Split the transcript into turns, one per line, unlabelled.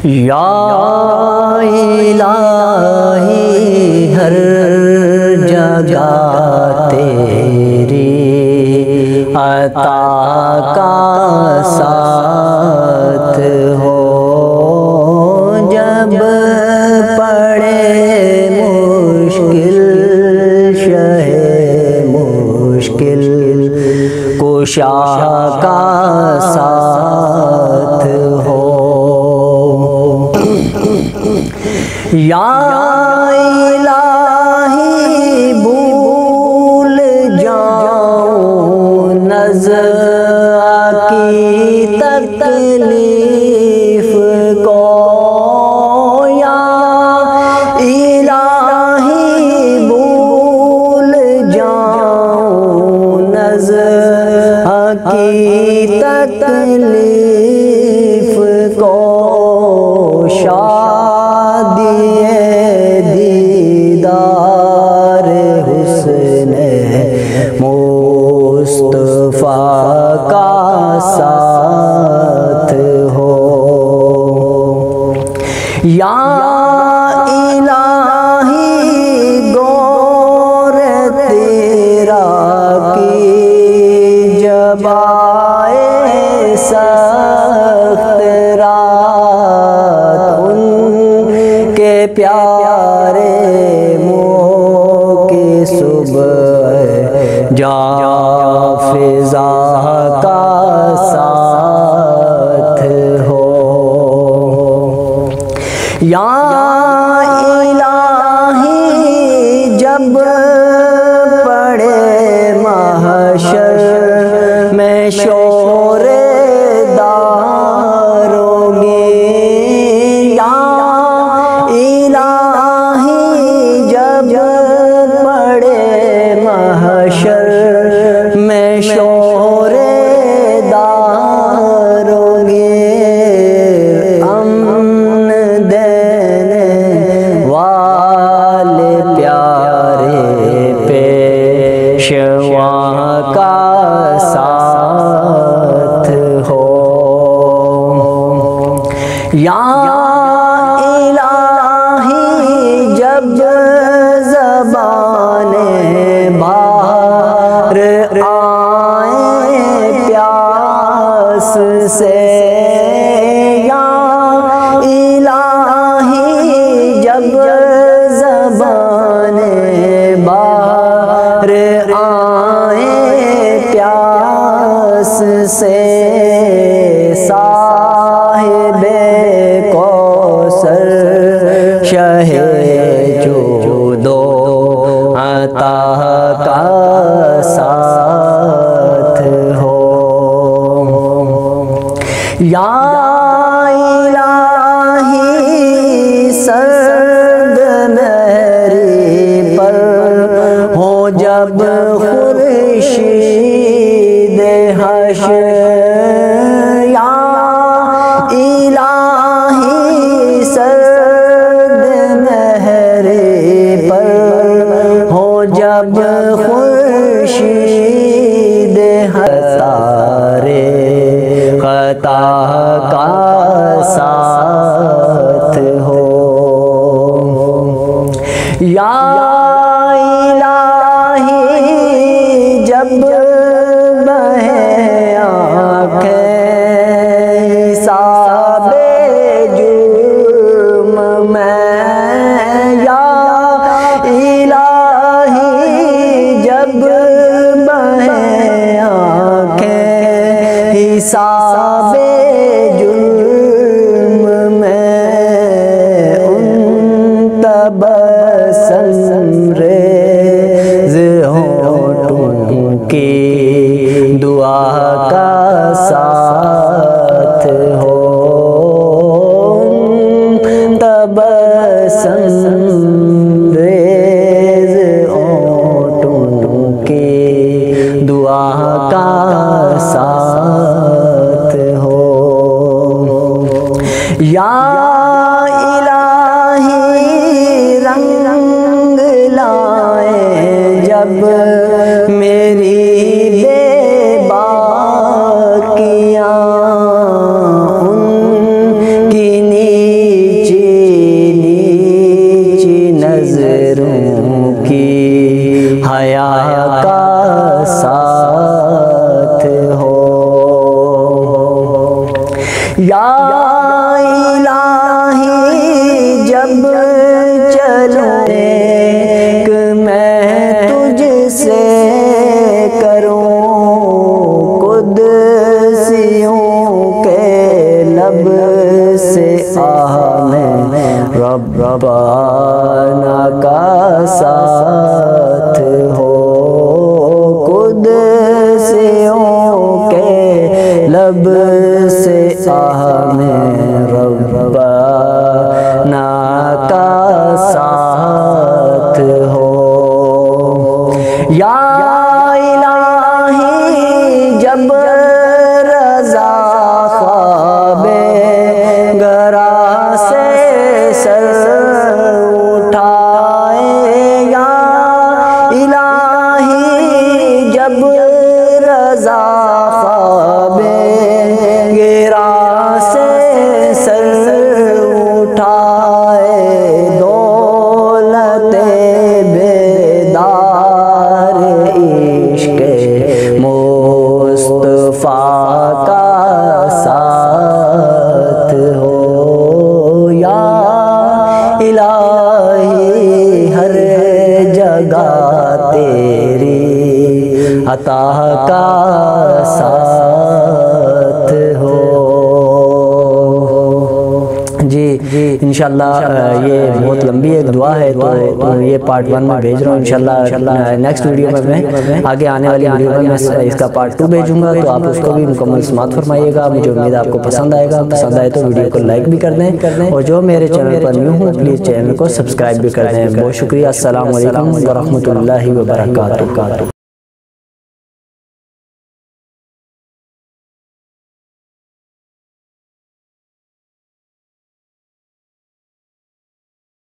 یا الہی ہر جگہ تیری عطا کا ساتھ ہو، جب پڑے مشکل شہ مشکل کشا کا ساتھ ہو۔ یا الہی بھول جاؤں نزع کی تکلیف کو، یا الہی بھول جاؤں نزع کی تکلیف کو، دیدار حسن مصطفیٰ کا ساتھ ہو۔ یا الہی گور تیرا کی جب آئے سخت رات، ان کے پیارے منہ کی صبح جا فضا کا ساتھ ہو۔ یا الہی جب پڑے محشر میں شور داروں گے، یا الہی جب پڑے محشر میں شور داروں گے، امن دینے والے پیارے پیشواں کا ساتھ ہو۔ یا الہی جب زبانیں باہر آئیں پیاس سے، یا الہی جب زبانیں باہر آئیں پیاس سے، صاحب کوثر شہ جود و عطا کا ساتھ ہو۔ یا الہی سرد مہری پر ہو جب خورشید حشر، یا الہی سرد مہری پر ہو جب خورشید تارے خطا کا ساتھ ہو۔ یا الہی جب بہیں آنکھیں حساب جرم میں، یا الہی جب بہیں آنکھیں حساب جرم میں، ان تبسم ریز ہونٹوں کی دعا کا ساتھ ہو، تبسم ریز ہونٹوں کی دعا کا ساتھ ہو۔ یا الہی رنگ لائے جب میری بے باکیاں، ان کی ساتھ ہو یا الہی جب چلوں ایک میں تجھ سے کروں قدسیوں کے لب سے آہ میں ربنا کا ساتھ ہو قدسیوں کے لب سے آہ میں ربنا کا ساتھ ہو یا الہی جب رضا خواب گرا سے سر اٹھائے یا الہی جب رضا خواب گرا سے سر اٹھائے دولت بیدار عشق مصطفیٰ کا ساتھ ہو یا الہی ہر جگہ تیری عطا کا ساتھ ہو جی انشاءاللہ یہ بہت لمبی ایک دعا ہے تو یہ پارٹ 1 میں بھیج رہا ہوں انشاءاللہ نیکسٹ ویڈیو میں آگے آنے والی ویڈیو میں اس کا پارٹ 2 بھیجوں گا تو آپ اس کو بھی مکمل سماعت فرمائیے گا مجھے امید آپ کو پسند آئے گا پسند آئے تو ویڈیو کو لائک بھی کر دیں اور جو میرے چینل پر نیو ہوں پلیز چینل کو سبسکرائب بھی کر دیں بہت شکریہ السلام علیکم ورحمۃ اللہ وبرکاتہ